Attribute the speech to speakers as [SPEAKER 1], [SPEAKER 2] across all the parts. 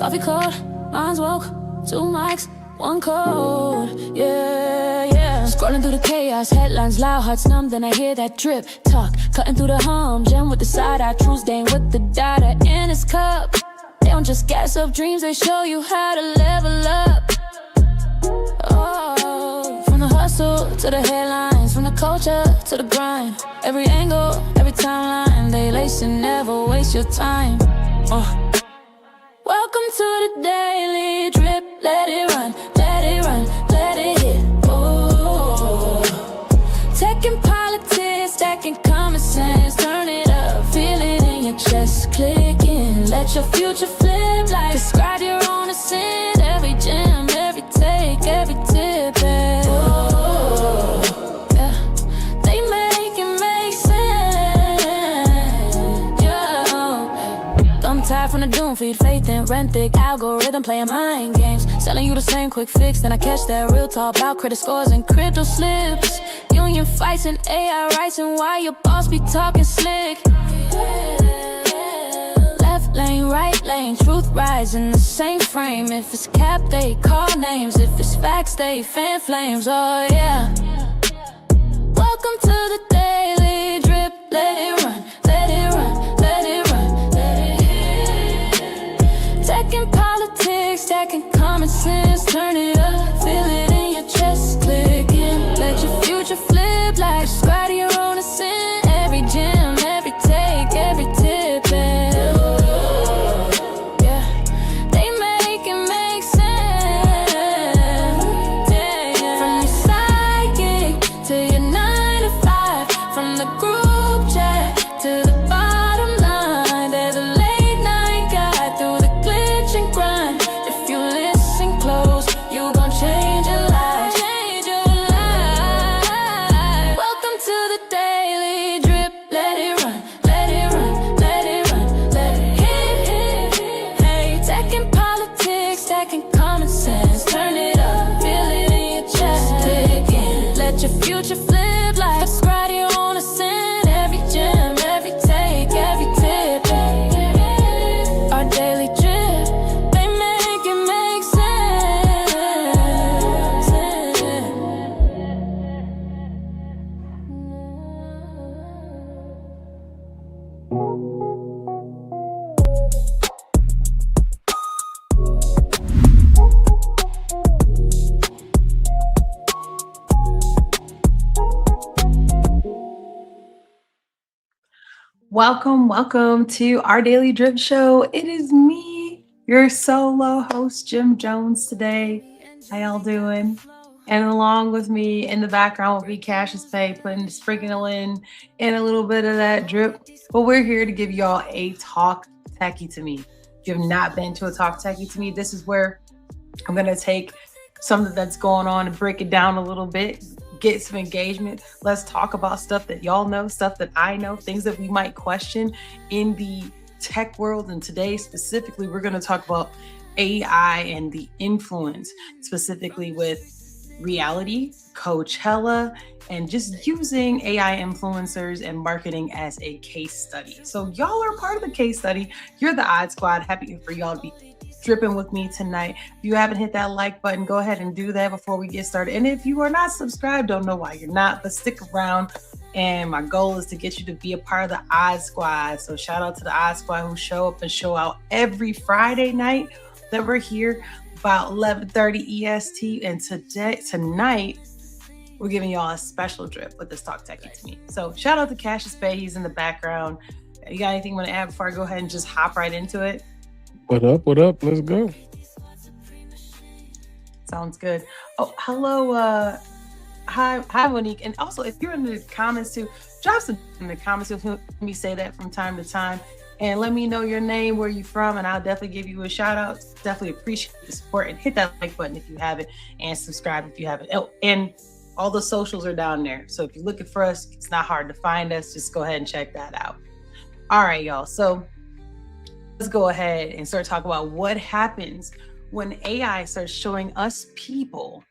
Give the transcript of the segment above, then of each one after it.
[SPEAKER 1] Coffee cold, mine's woke. 2 mics, 1 code. Yeah. Scrolling through the chaos, headlines loud, hearts numb. Then I hear that drip talk, cutting through the hum. Gem with the side eye, true stain with the data in his cup. They don't just gas up dreams, they show you how to level up. Oh, from the hustle to the headlines, from the culture to the grind. Every angle, every timeline, they lace and never waste your time. Welcome to the daily drip. Let it run, let it run, let it hit. Oh, tech and politics, stacking common sense. Turn it up, feel it in your chest. Clicking, let your future flip like describe your own ascent. Every gem, every take, every tip. Yeah, they make it make sense. Yeah, I'm tired from the doom feed, faith and rent thick algorithm playing mind games, selling you the same quick fix. Then I catch that real talk about credit scores and crypto slips. Union fights and AI rights, and why your boss be talking slick. Left lane, right lane, truth rides in the same frame. If it's cap, they call names. If it's facts, they fan flames. Oh yeah. Welcome to the daily drip. Let it run, let it run, let it run, let it hit. Tech and politics, stacking common sense. Turn it up, feel it in your chest. Clicking, let your future flip like describe your own ascent. Every gem, every take, every tip. Yeah, they make it make sense. Yeah. From your psychic to your 9 to 5, from the group chat to the bottom line. There's a late night guide through the glitch and grind. If you listen close, you gon' change your life. Change your life. Welcome to the daily drip. Let it run, let it run, let it run, let it hit. Hey, tech and politics, stacking common sense. Turn it up, feel it in your chest. Clicking, let your future flip like subscribe to your own ascent. Every gem, every take, every tip. Our daily drip, they make it make sense.
[SPEAKER 2] Welcome to our Daily Drip Show. It is me, your solo host, Jim Jones today. How y'all doing? And along with me in the background will be Cassius Pay, sprinkling in a little bit of that drip. But we're here to give y'all a Talk Techie to Me. If you have not been to a Talk Techie to Me, this is where I'm going to take something that's going on and break it down a little bit, get some engagement. Let's talk about stuff that y'all know, stuff that I know, things that we might question in the tech world. And today specifically, we're going to talk about AI and the influence, specifically with reality, Coachella, and just using AI influencers and marketing as a case study. So y'all are part of the case study. You're the Odd Squad. Happy for y'all to be dripping with me tonight. If you haven't hit that like button, go ahead and do that before we get started. And if you are not subscribed, don't know why you're not, but stick around. And my goal is to get you to be a part of the Odd Squad. So shout out to the Odd Squad who show up and show out every Friday night that we're here about 11:30 EST. And tonight, we're giving y'all a special drip with this Talk Techie to Me. So shout out to Cassius Bay. He's in the background. You got anything you want to add before I go ahead and just hop right into it?
[SPEAKER 3] What up? What up? Let's go.
[SPEAKER 2] Sounds good. Oh, hello. Hi, Monique. And also, if you're in the comments too, drop some in the comments. Let me say that from time to time. And let me know your name, where you're from, and I'll definitely give you a shout out. Definitely appreciate the support. And hit that like button if you haven't, and subscribe if you haven't. Oh, and all the socials are down there. So if you're looking for us, it's not hard to find us. Just go ahead and check that out. All right, y'all. So let's go ahead and start talking about what happens when AI starts showing us people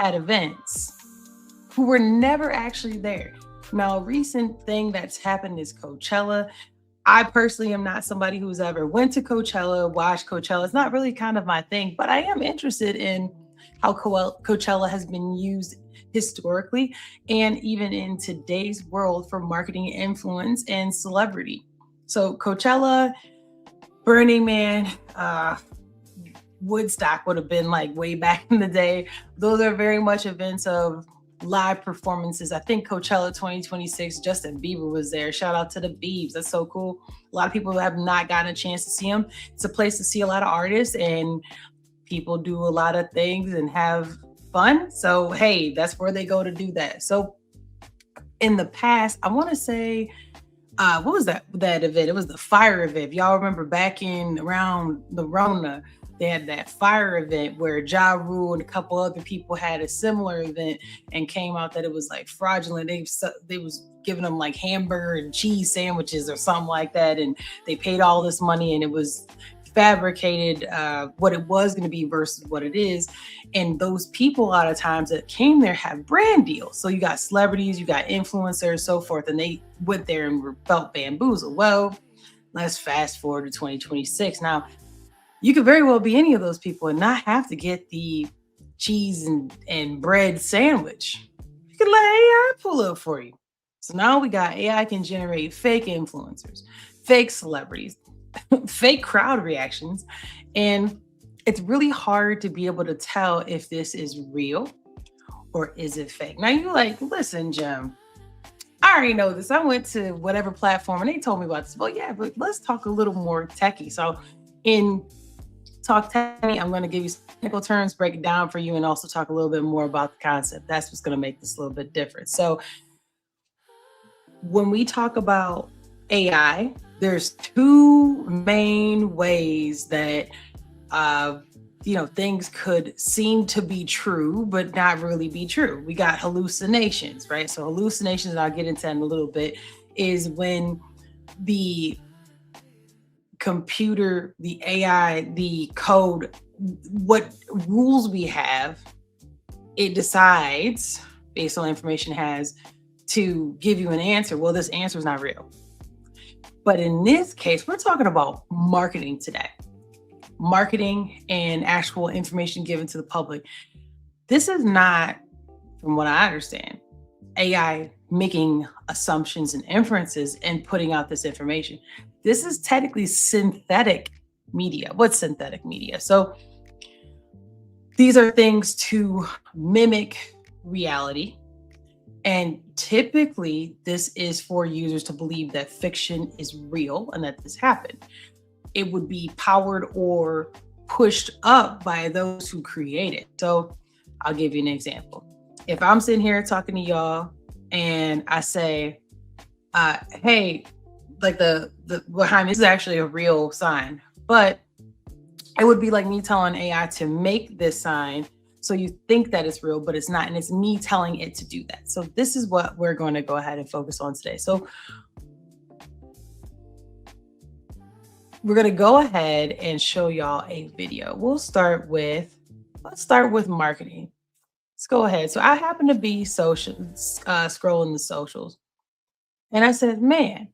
[SPEAKER 2] at events who were never actually there. Now, a recent thing that's happened is Coachella. I personally am not somebody who's ever went to Coachella, watched Coachella. It's not really kind of my thing, but I am interested in how Coachella has been used historically and even in today's world for marketing influence and celebrity. So Coachella, Burning Man, Woodstock would have been like way back in the day. Those are very much events of live performances. I think Coachella 2026, Justin Bieber was there. Shout out to the Biebs. That's so cool. A lot of people have not gotten a chance to see him. It's a place to see a lot of artists and people do a lot of things and have fun. So, hey, that's where they go to do that. So, in the past, I want to say, what was that event? It was the fire event. Y'all remember back in around the Rona, they had that fire event where Ja Rule and a couple other people had a similar event and came out that it was like fraudulent. They was giving them like hamburger and cheese sandwiches or something like that, and they paid all this money and it was fabricated what it was going to be versus what it is. And those people a lot of times that came there have brand deals. So you got celebrities, you got influencers, so forth, and they went there and felt bamboozled. Well, let's fast forward to 2026. Now, you could very well be any of those people and not have to get the cheese and bread sandwich. You could let AI pull up for you. So now we got AI can generate fake influencers, fake celebrities, fake crowd reactions, and it's really hard to be able to tell if this is real or is it fake. Now you're like, listen, Jim, I already know this. I went to whatever platform and they told me about this. Well, yeah, but let's talk a little more techie. So in Talk Techie, I'm going to give you some technical terms, break it down for you, and also talk a little bit more about the concept. That's what's going to make this a little bit different. So when we talk about AI, there's two main ways that things could seem to be true but not really be true. We got hallucinations, right? So hallucinations, and I'll get into that in a little bit, is when the computer, the AI, the code, what rules we have, it decides based on information it has to give you an answer. Well, this answer is not real. But in this case, we're talking about marketing today. Marketing and actual information given to the public. This is not, from what I understand, AI making assumptions and inferences and putting out this information. This is technically synthetic media. What's synthetic media? So these are things to mimic reality. And typically, this is for users to believe that fiction is real and that this happened. It would be powered or pushed up by those who create it. So I'll give you an example. If I'm sitting here talking to y'all and I say, hey, like the behind me, this is actually a real sign, but it would be like me telling AI to make this sign so you think that it's real, but it's not. And it's me telling it to do that. So this is what we're going to go ahead and focus on today. So we're going to go ahead and show y'all a video. Let's start with marketing. Let's go ahead. So I happen to be scrolling the socials, and I said, man,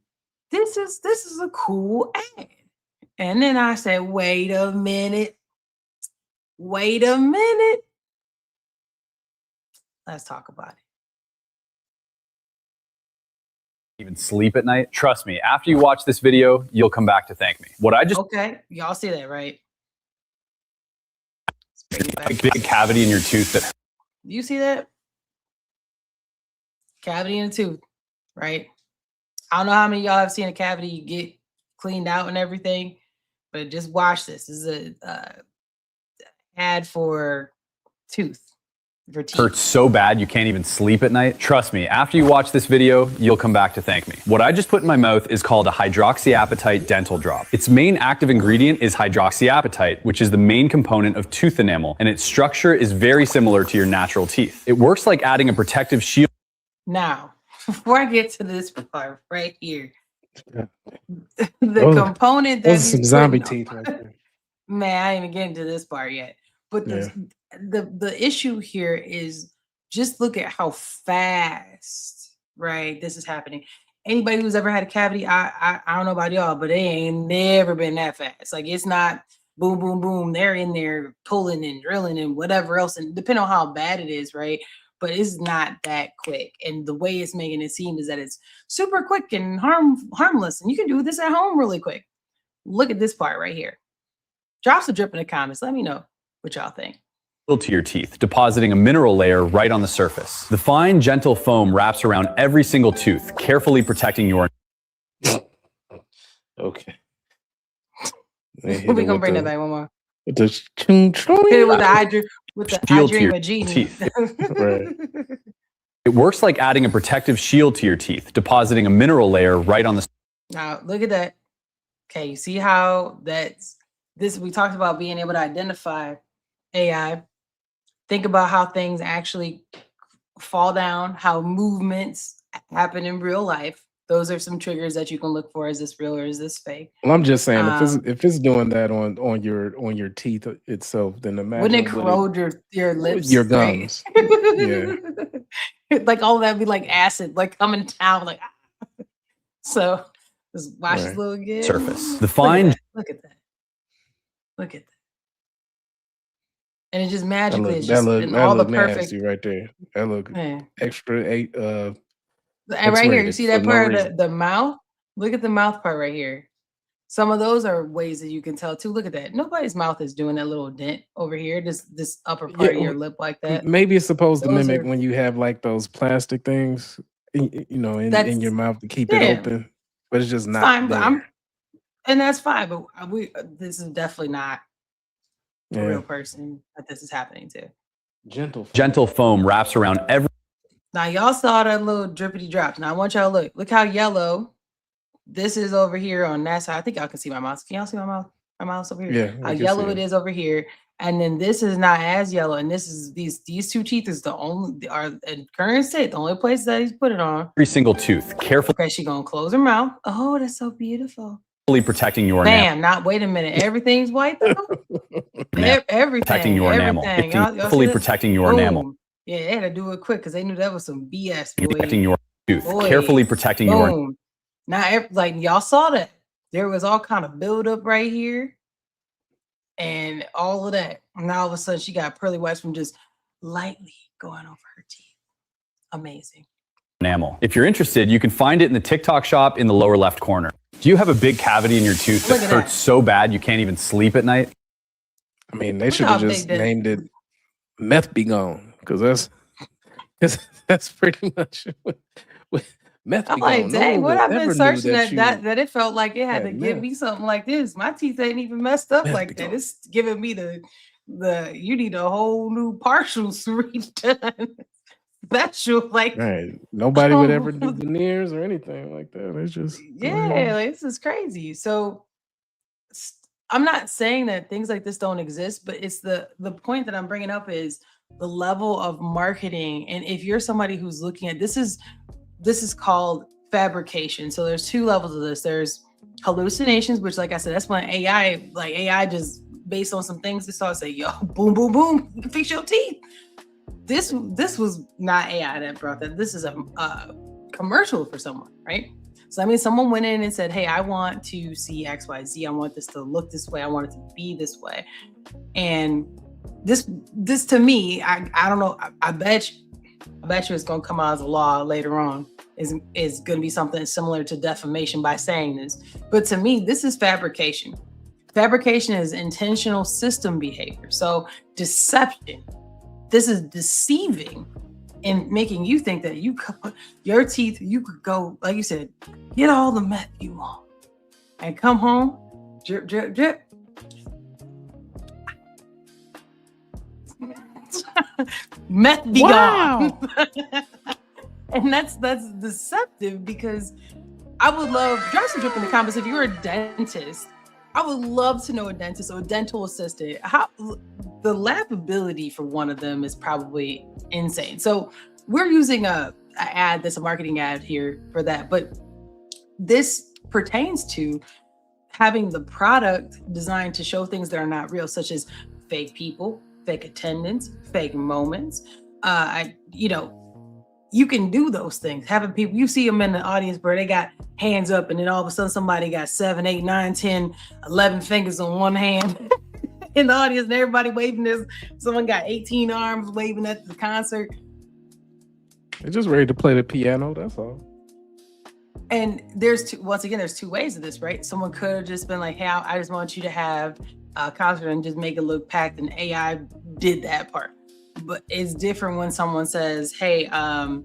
[SPEAKER 2] this is a cool ad. And then I said, wait a minute. Let's talk about it.
[SPEAKER 4] Even sleep at night? Trust me, after you watch this video, you'll come back to thank me.
[SPEAKER 2] Okay, y'all see that, right?
[SPEAKER 4] Big cavity in your tooth that
[SPEAKER 2] You see that? Cavity in the tooth, right? I don't know how many of y'all have seen a cavity get cleaned out and everything, but just watch this. This is a ad for teeth.
[SPEAKER 4] hurts so bad you can't even sleep at night. Trust me, after you watch this video, you'll come back to thank me. What I just put in my mouth is called a hydroxyapatite dental drop. Its main active ingredient is hydroxyapatite, which is the main component of tooth enamel, and its structure is very similar to your natural teeth. It works like adding a protective shield.
[SPEAKER 2] Now, before I get to this part right here, component that
[SPEAKER 3] those are some zombie teeth right there.
[SPEAKER 2] Man, I ain't even getting to this part yet. But the issue here is just look at how fast, right, this is happening. anybody who's ever had a cavity, I don't know about y'all, but they ain't never been that fast. Like it's not boom, boom, boom. They're in there pulling and drilling and whatever else, and depending on how bad it is, right? But it's not that quick. And the way it's making it seem is that it's super quick and harmless, and you can do this at home really quick. Look at this part right here. Drop some drip in the comments. Let me know what y'all think.
[SPEAKER 4] To your teeth, depositing a mineral layer right on the surface. The fine, gentle foam wraps around every single tooth, carefully protecting your...
[SPEAKER 3] Okay.
[SPEAKER 2] We're gonna bring that back one more.
[SPEAKER 3] With the
[SPEAKER 2] Hit it with the
[SPEAKER 4] shield to your
[SPEAKER 2] Hydrema G.
[SPEAKER 3] teeth. Right.
[SPEAKER 4] It works like adding a protective shield to your teeth, depositing a mineral layer right on the...
[SPEAKER 2] Now, look at that. Okay, you see how that's this? We talked about being able to identify AI. Think about how things actually fall down, how movements happen in real life. Those are some triggers that you can look for. Is this real or is this fake?
[SPEAKER 3] Well, I'm just saying, if it's doing that on your teeth itself, then imagine
[SPEAKER 2] wouldn't it corrode your lips,
[SPEAKER 3] your gums? Yeah,
[SPEAKER 2] like all that be like acid, like coming down, like so. Just watch this little again.
[SPEAKER 4] Surface. The fine.
[SPEAKER 2] Look at that. Look at that. And it just magically is just in all the perfect
[SPEAKER 3] right there. That look extra
[SPEAKER 2] and right here, you see that part of the mouth? Look at the mouth part right here. Some of those are ways that you can tell too. Look at that. Nobody's mouth is doing that little dent over here, this upper part of your lip like that.
[SPEAKER 3] Maybe it's supposed to mimic when you have like those plastic things, in your mouth to keep it open, but it's just not
[SPEAKER 2] fine.
[SPEAKER 3] there.
[SPEAKER 2] And that's fine, but this is definitely not a real person that this is happening to.
[SPEAKER 4] Gentle foam wraps around every...
[SPEAKER 2] Now y'all saw that little drippity drops. Now I want y'all to look how yellow this is over here on that side. I think y'all can see my mouth. Can y'all see my mouth? My mouth's over here.
[SPEAKER 3] Yeah.
[SPEAKER 2] How yellow it is over here. And then this is not as yellow. And this is these two teeth is the only in current state, the only place that he's put it on.
[SPEAKER 4] Every single tooth. Carefully.
[SPEAKER 2] Okay, she gonna close her mouth. Oh, that's so beautiful.
[SPEAKER 4] Protecting your
[SPEAKER 2] enamel. Not wait a minute. Everything's white though. Everything.
[SPEAKER 4] Protecting your enamel. Fully protecting your enamel.
[SPEAKER 2] Yeah, they had to do it quick because they knew that was some BS.
[SPEAKER 4] Protecting your tooth. Carefully protecting your...
[SPEAKER 2] Now, like y'all saw that there was all kind of buildup right here, and all of that. And now all of a sudden, she got pearly whites from just lightly going over her teeth. Amazing.
[SPEAKER 4] Enamel. If you're interested, you can find it in the TikTok shop in the lower left corner. Do you have a big cavity in your tooth that hurts so bad you can't even sleep at night?
[SPEAKER 3] I mean, they should have just named it Meth Be Gone, because that's pretty much what Meth
[SPEAKER 2] I'm
[SPEAKER 3] Be
[SPEAKER 2] like,
[SPEAKER 3] Gone.
[SPEAKER 2] dang, what I've been searching
[SPEAKER 3] that
[SPEAKER 2] it felt like it had to give me something like this. My teeth ain't even messed up like that. It's giving me the you need a whole new partial redone. Special, like
[SPEAKER 3] right. Nobody would ever do veneers or anything like that. It's just
[SPEAKER 2] like, this is crazy. So I'm not saying that things like this don't exist, but it's the point that I'm bringing up is the level of marketing. And if you're somebody who's looking at this is called fabrication. So there's two levels of this. There's hallucinations, which, like I said, that's when AI just based on some things they saw say, yo, boom, boom, boom, you can fix your teeth. This was not AI that brought that. This is a commercial for someone, right? So I mean, someone went in and said, hey, I want to see X, Y, Z. I want this to look this way. I want it to be this way. And this to me, I don't know. I bet you it's going to come out as a law later on. Is going to be something similar to defamation by saying this. But to me, this is fabrication. Fabrication is intentional system behavior. So deception. This is deceiving and making you think that you could put your teeth, you could go, like you said, get all the meth you want and come home, drip, drip, drip. Meth be gone. And that's deceptive, because I would love, drop some drip in the comments if you're a dentist. I would love to know a dentist or a dental assistant. How the laughability for one of them is probably insane. So we're using a ad that's a marketing ad here for that, but this pertains to having the product designed to show things that are not real, such as fake people, fake attendance, fake moments. you can do those things. Having people, you see them in the audience where they got hands up, and then all of a sudden somebody got 7, 8, 9, 10, 11 fingers on one hand in the audience, and everybody waving this. Someone got 18 arms waving at the concert.
[SPEAKER 3] They're just ready to play the piano. That's all.
[SPEAKER 2] And there's two ways of this, right? Someone could have just been like, hey, I just want you to have a concert and just make it look packed, and AI did that part. But it's different when someone says, hey, I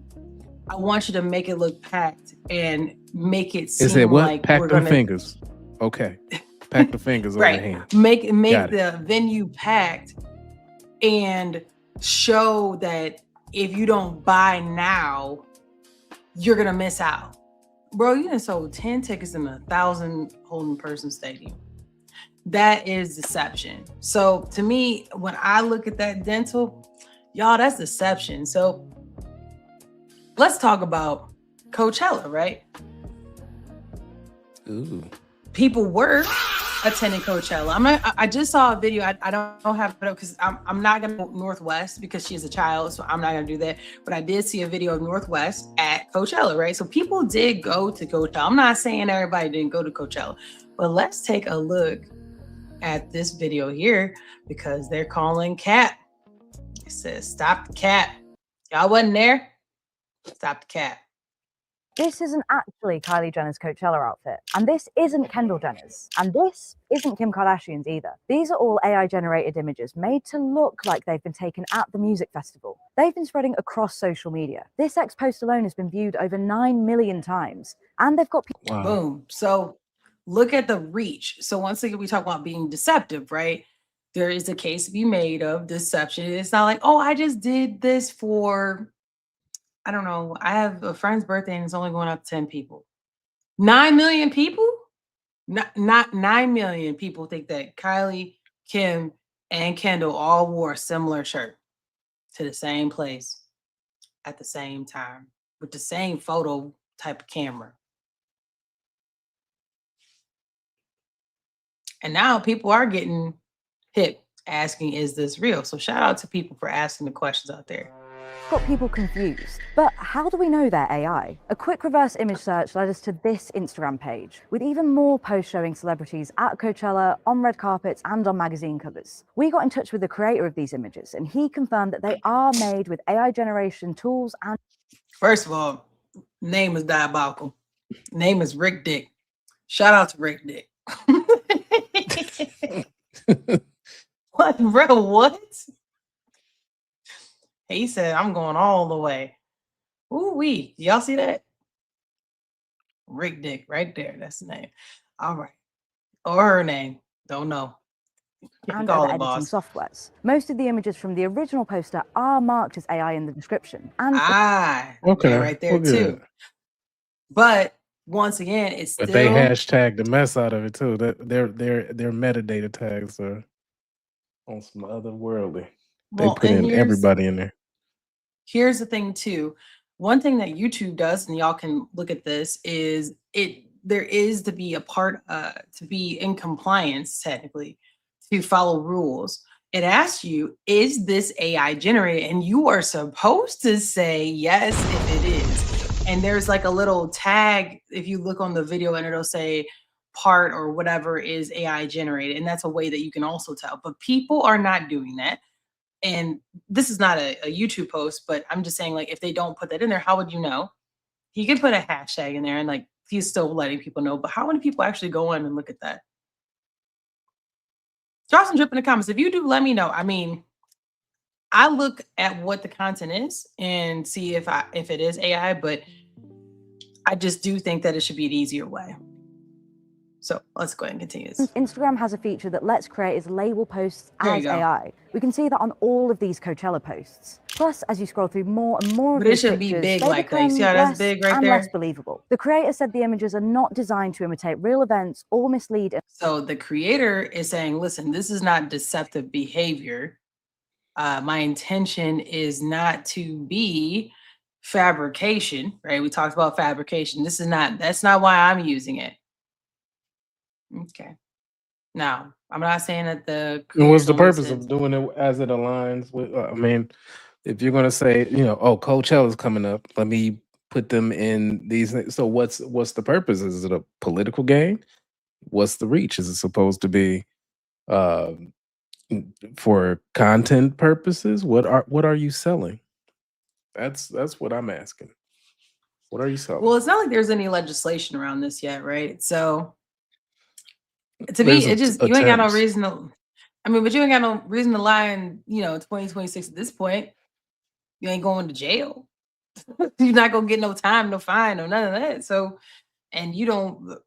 [SPEAKER 2] want you to make it look packed and make it seem like
[SPEAKER 3] pack them fingers. Okay. Pack the fingers on the hand.
[SPEAKER 2] Make the venue packed and show that if you don't buy now, you're gonna miss out. Bro, you done sold 10 tickets in 1,000 holding person stadium. That is deception. So to me, when I look at that dental, y'all, that's deception. So let's talk about Coachella, right?
[SPEAKER 3] Ooh.
[SPEAKER 2] People were attending Coachella. I just saw a video. I don't have it up because I'm not gonna go Northwest because she's a child, so I'm not gonna do that. But I did see a video of Northwest at Coachella, right? So people did go to Coachella. I'm not saying everybody didn't go to Coachella, but let's take a look at this video here because they're calling cap. It says stop the cap. Y'all wasn't there? Stop the cap.
[SPEAKER 5] This isn't actually Kylie Jenner's Coachella outfit, and this isn't Kendall Jenner's, and this isn't Kim Kardashian's either. These are all AI-generated images made to look like they've been taken at the music festival. They've been spreading across social media. This X post alone has been viewed over 9 million times, and they've got people.
[SPEAKER 3] Wow.
[SPEAKER 2] Boom. So look at the reach. So once again, we talk about being deceptive, right? There is a case to be made of deception. It's not like, oh, I just did this for, I don't know, I have a friend's birthday and it's only going out to 10 people. 9 million people? Not 9 million people think that Kylie, Kim, and Kendall all wore a similar shirt to the same place at the same time with the same photo type of camera. And now people are getting hip asking, is this real? So shout out to people for asking the questions out there.
[SPEAKER 5] Got people confused. But how do we know they're AI? A quick reverse image search led us to this Instagram page, with even more posts showing celebrities at Coachella, on red carpets, and on magazine covers. We got in touch with the creator of these images, and he confirmed that they are made with AI generation tools and...
[SPEAKER 2] First of all, name is diabolical. Name is Rick Dick. Shout out to Rick Dick. What, bro? What? He said, I'm going all the way. Ooh-wee. Y'all see that? Rick Dick right there. That's the name. All right. Or her name. Don't know.
[SPEAKER 5] And other editing softwares. Most of the images from the original poster are marked as AI in the description. And
[SPEAKER 2] okay, right there too. But once again, it's still...
[SPEAKER 3] But they hashtag the mess out of it too. Their metadata tags are on some otherworldly. They put in everybody in there.
[SPEAKER 2] Here's the thing too. One thing that YouTube does, and y'all can look at this, is there is to be a part to be in compliance technically to follow rules. It asks you, is this AI generated? And you are supposed to say yes if it is. And there's like a little tag if you look on the video, and it'll say part or whatever is AI generated, and that's a way that you can also tell. But people are not doing that. And this is not a YouTube post, but I'm just saying, like, if they don't put that in there, how would you know? He could put a hashtag in there and like he's still letting people know, but how many people actually go in and look at that? Drop some drip in the comments. If you do, let me know. I mean, I look at what the content is and see if it is AI, but I just do think that it should be an easier way. So let's go ahead and continue this.
[SPEAKER 5] Instagram has a feature that lets creators label posts as AI. We can see that on all of these Coachella posts. Plus, as you scroll through more and more of these pictures,
[SPEAKER 2] be big like that. See how that's big right there?
[SPEAKER 5] Less believable. The creator said the images are not designed to imitate real events or mislead.
[SPEAKER 2] So the creator is saying, listen, this is not deceptive behavior. My intention is not to be fabrication, right? We talked about fabrication. That's not why I'm using it. Okay. Now, I'm not saying that the...
[SPEAKER 3] And what's the purpose of doing it as it aligns with, I mean, if you're gonna say, oh, Coachella's coming up, let me put them in these. So what's the purpose? Is it a political game? What's the reach? Is it supposed to be uh, for content purposes? What are you selling? That's what I'm asking. What are you selling?
[SPEAKER 2] Well, it's not like there's any legislation around this yet, right? So to me, it just you ain't got no reason to. I mean, but you ain't got no reason to lie in 2026 at this point. You ain't going to jail. You're not gonna get no time, no fine, no none of that. So, and you don't,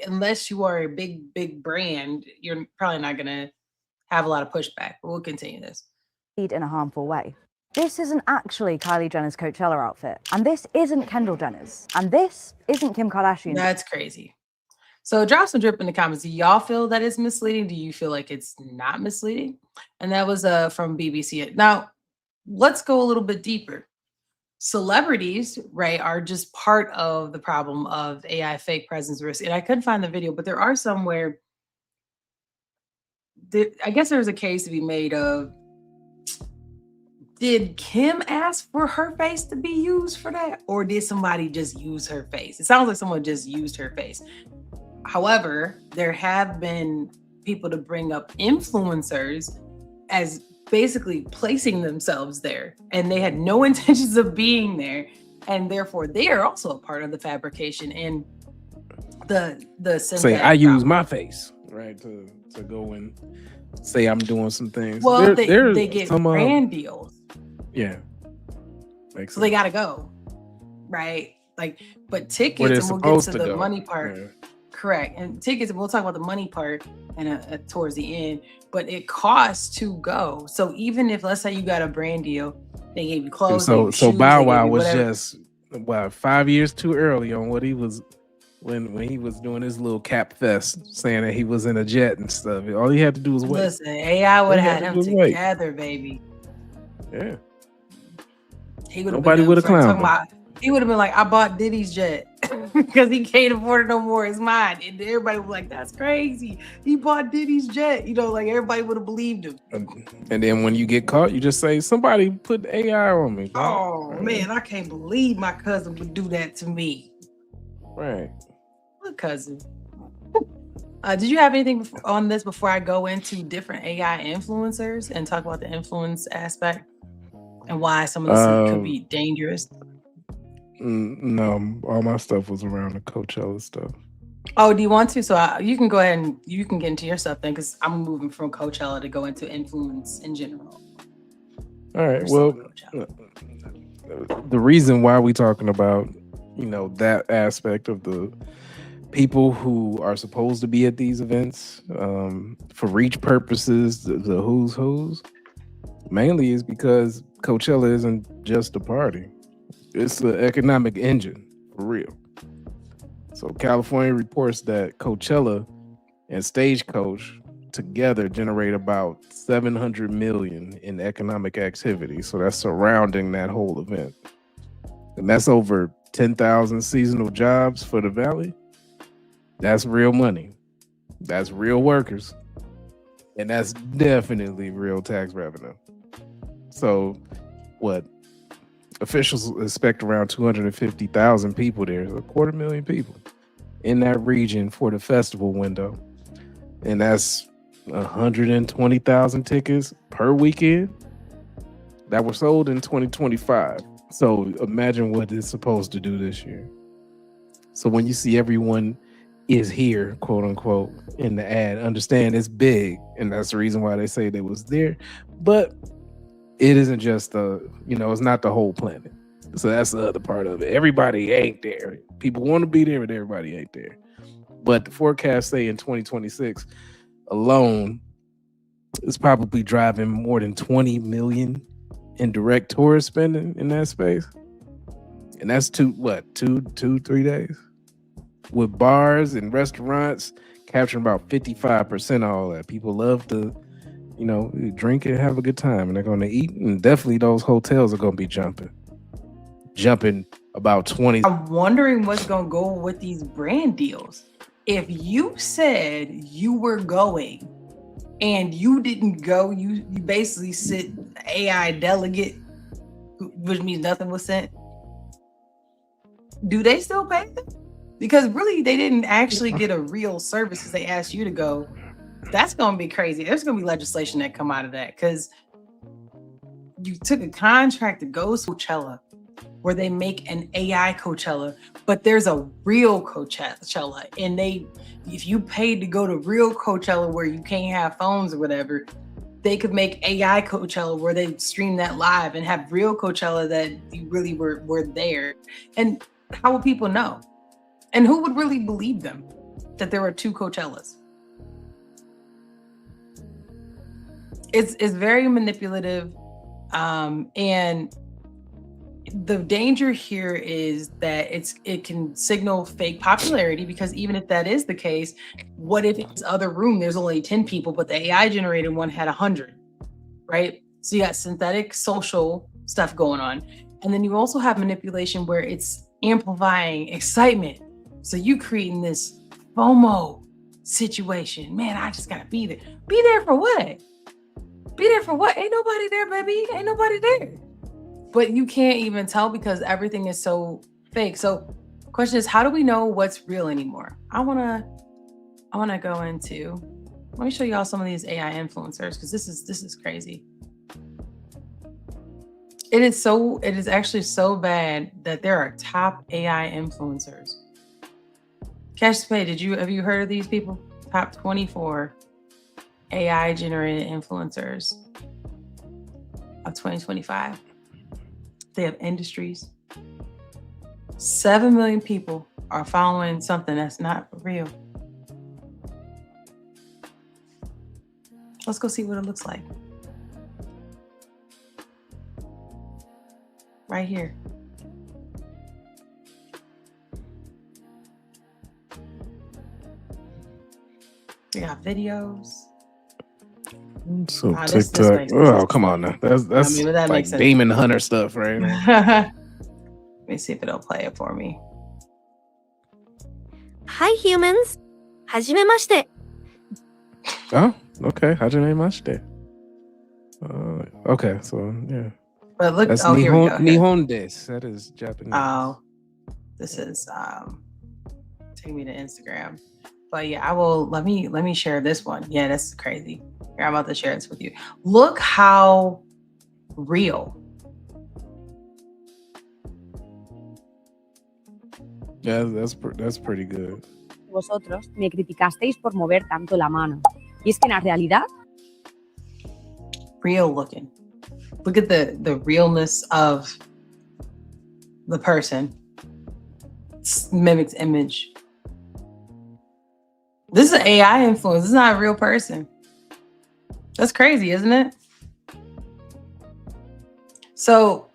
[SPEAKER 2] unless you are a big brand, you're probably not gonna have a lot of pushback. But we'll continue this.
[SPEAKER 5] In a harmful way. This isn't actually Kylie Jenner's Coachella outfit, and this isn't Kendall Jenner's, and this isn't Kim Kardashian.
[SPEAKER 2] That's crazy. So drop some drip in the comments. Do y'all feel that it's misleading? Do you feel like it's not misleading? And that was from BBC. Now, let's go a little bit deeper. Celebrities, right, are just part of the problem of AI fake presence risk. And I couldn't find the video, but there are some where I guess there's a case to be made of, did Kim ask for her face to be used for that? Or did somebody just use her face? It sounds like someone just used her face. However, there have been people to bring up influencers as basically placing themselves there, and they had no intentions of being there, and therefore they are also a part of the fabrication and the
[SPEAKER 3] say I use my face, right, to go and say I'm doing some things.
[SPEAKER 2] Well, they get some brand deals.
[SPEAKER 3] Yeah,
[SPEAKER 2] so they gotta go, right? Like, but tickets, and we'll get to the money part. Yeah. Correct. And tickets, we'll talk about the money part and towards the end, but it costs to go. So even if, let's say you got a brand deal, they gave you clothes. So
[SPEAKER 3] Bow Wow was just 5 years too early on what he was when he was doing his little cap fest, saying that he was in a jet and stuff. All he had to do was wait.
[SPEAKER 2] Listen, AI would have had him together, baby.
[SPEAKER 3] Yeah.
[SPEAKER 2] Nobody would have clowned him. He would have been like, I bought Diddy's jet because he can't afford it no more. It's mine. And everybody was like, that's crazy. He bought Diddy's jet. Like everybody would have believed him.
[SPEAKER 3] And then when you get caught, you just say, somebody put AI on me.
[SPEAKER 2] Oh, man, I can't believe my cousin would do that to me.
[SPEAKER 3] Right.
[SPEAKER 2] What cousin? Did you have anything on this before I go into different AI influencers and talk about the influence aspect and why some of this could be dangerous?
[SPEAKER 3] No, all my stuff was around the Coachella stuff.
[SPEAKER 2] Oh, do you want to? So you can go ahead and you can get into your stuff then, because I'm moving from Coachella to go into influence in general.
[SPEAKER 3] All right. Well, the reason why we're talking about, that aspect of the people who are supposed to be at these events for reach purposes, the who's, mainly is because Coachella isn't just a party. It's an economic engine, for real. So California reports that Coachella and Stagecoach together generate about $700 million in economic activity. So that's surrounding that whole event. And that's over 10,000 seasonal jobs for the Valley. That's real money. That's real workers. And that's definitely real tax revenue. So what? Officials expect around 250,000 people there, 250,000 people in that region for the festival window. And that's 120,000 tickets per weekend that were sold in 2025. So imagine what it's supposed to do this year. So when you see everyone is here, quote unquote, in the ad, understand it's big. And that's the reason why they say they was there. But it isn't just it's not the whole planet. So that's the other part of it. Everybody ain't there. People want to be there, but everybody ain't there. But the forecasts say in 2026 alone, it's probably driving more than 20 million in direct tourist spending in that space. And that's 3 days? With bars and restaurants capturing about 55% of all that. People love to drink and have a good time, and they're going to eat, and definitely those hotels are going to be jumping about 20.
[SPEAKER 2] I'm wondering what's going to go with these brand deals. If you said you were going and you didn't go, you basically AI delegate, which means nothing was sent. Do they still pay them? Because really, they didn't actually get a real service because they asked you to go. That's going to be crazy. There's going to be legislation that come out of that because you took a contract to go to Coachella where they make an AI Coachella, but there's a real Coachella. And if you paid to go to real Coachella where you can't have phones or whatever, they could make AI Coachella where they stream that live and have real Coachella that you really were there. And how would people know? And who would really believe them that there were two Coachellas? It's very manipulative. And the danger here is that it can signal fake popularity, because even if that is the case, what if it's other room there's only 10 people, but the AI generated one had 100, right? So you got synthetic social stuff going on. And then you also have manipulation where it's amplifying excitement. So you creating this FOMO situation. Man, I just gotta be there. Be there for what? Be there for what? Ain't nobody there, baby. Ain't nobody there. But you can't even tell because everything is so fake. So the question is, how do we know what's real anymore? I wanna go into, let me show y'all some of these AI influencers, because this is crazy. It is actually so bad that there are top AI influencers. Cash to Pay, have you heard of these people? Top 24 AI generated influencers of 2025. They have industries. 7 million people are following something that's not real. Let's go see what it looks like. Right here. We got videos.
[SPEAKER 3] So
[SPEAKER 2] this
[SPEAKER 3] TikTok.
[SPEAKER 2] makes no
[SPEAKER 3] Oh,
[SPEAKER 2] sense.
[SPEAKER 3] come on now. That's
[SPEAKER 2] that
[SPEAKER 3] like
[SPEAKER 2] makes sense.
[SPEAKER 3] Damon Hunter stuff, right?
[SPEAKER 2] Let me see if it'll play it for me.
[SPEAKER 6] Hi humans! はじめまして.
[SPEAKER 3] Oh, okay. Hajimemashite. Okay, so yeah.
[SPEAKER 2] But look,
[SPEAKER 3] That's
[SPEAKER 2] here we go.
[SPEAKER 3] Nihon des. That is Japanese.
[SPEAKER 2] Oh, this is take me to Instagram. But yeah, I will let me share this one. Yeah, that's crazy. Here, I'm about to share this with you. Look how real.
[SPEAKER 3] Yeah, that's pretty good.
[SPEAKER 7] Vosotros me criticasteis por mover tanto la mano. Y es que en la realidad,
[SPEAKER 2] Real looking. Look at the realness of the person. Mimics image. This is an AI influence. This is not a real person. That's crazy, isn't it? So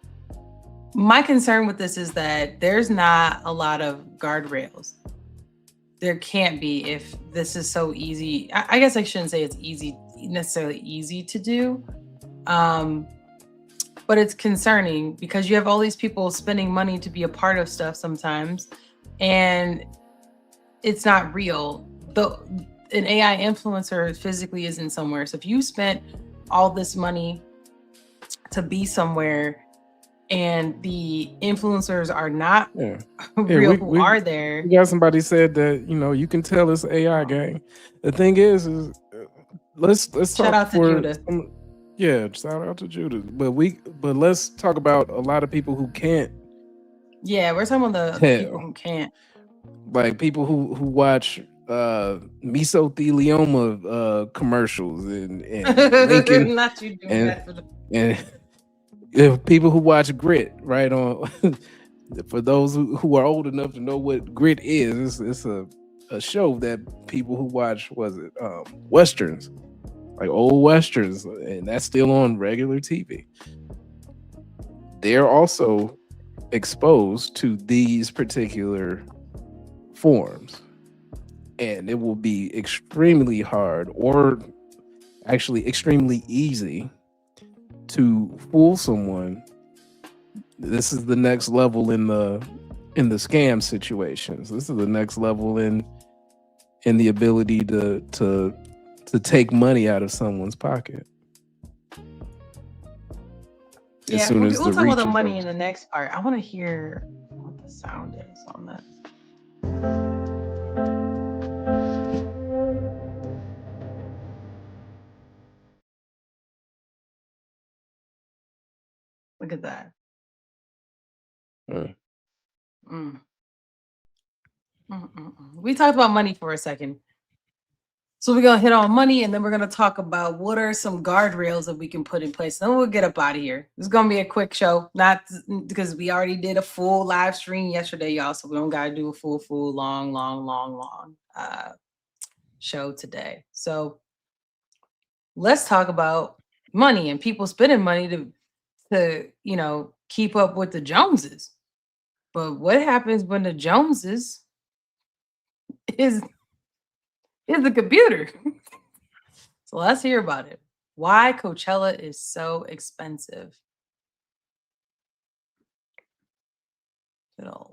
[SPEAKER 2] my concern with this is that there's not a lot of guardrails. There can't be if this is so easy. I guess I shouldn't say it's necessarily easy to do. But it's concerning because you have all these people spending money to be a part of stuff sometimes, and it's not real. An AI influencer physically isn't somewhere. So if you spent all this money to be somewhere and the influencers are not real who are there.
[SPEAKER 3] We got somebody said that, you can tell it's AI gang. The thing is let's
[SPEAKER 2] shout
[SPEAKER 3] talk
[SPEAKER 2] out to Judah.
[SPEAKER 3] Yeah, shout out to Judah. But let's talk about a lot of people who can't.
[SPEAKER 2] Yeah, we're talking about the people who can't.
[SPEAKER 3] Like people who watch mesothelioma commercials and Lincoln,
[SPEAKER 2] not you doing that for the
[SPEAKER 3] and people who watch Grit, right? On for those who are old enough to know what Grit is, it's a show that people who watch westerns, like old westerns, and that's still on regular TV. They're also exposed to these particular forms, and it will be extremely hard, or actually extremely easy, to fool someone. This is the next level in the scam situations. This is the next level in the ability to take money out of someone's pocket. as
[SPEAKER 2] Yeah,
[SPEAKER 3] soon as
[SPEAKER 2] we'll
[SPEAKER 3] the
[SPEAKER 2] talk about
[SPEAKER 3] reach
[SPEAKER 2] the
[SPEAKER 3] is
[SPEAKER 2] money
[SPEAKER 3] over.
[SPEAKER 2] in the next part. I want to hear what the sound is on that. Look at that.
[SPEAKER 3] Mm.
[SPEAKER 2] Mm. We talked about money for a second. So we're going to hit on money, and then we're going to talk about what are some guardrails that we can put in place. Then we'll get up out of here. This is going to be a quick show, not because we already did a full live stream yesterday, y'all. So we don't got to do a full, long show today. So let's talk about money and people spending money to keep up with the Joneses. But what happens when the Joneses is the computer? So let's hear about it. Why Coachella is so expensive.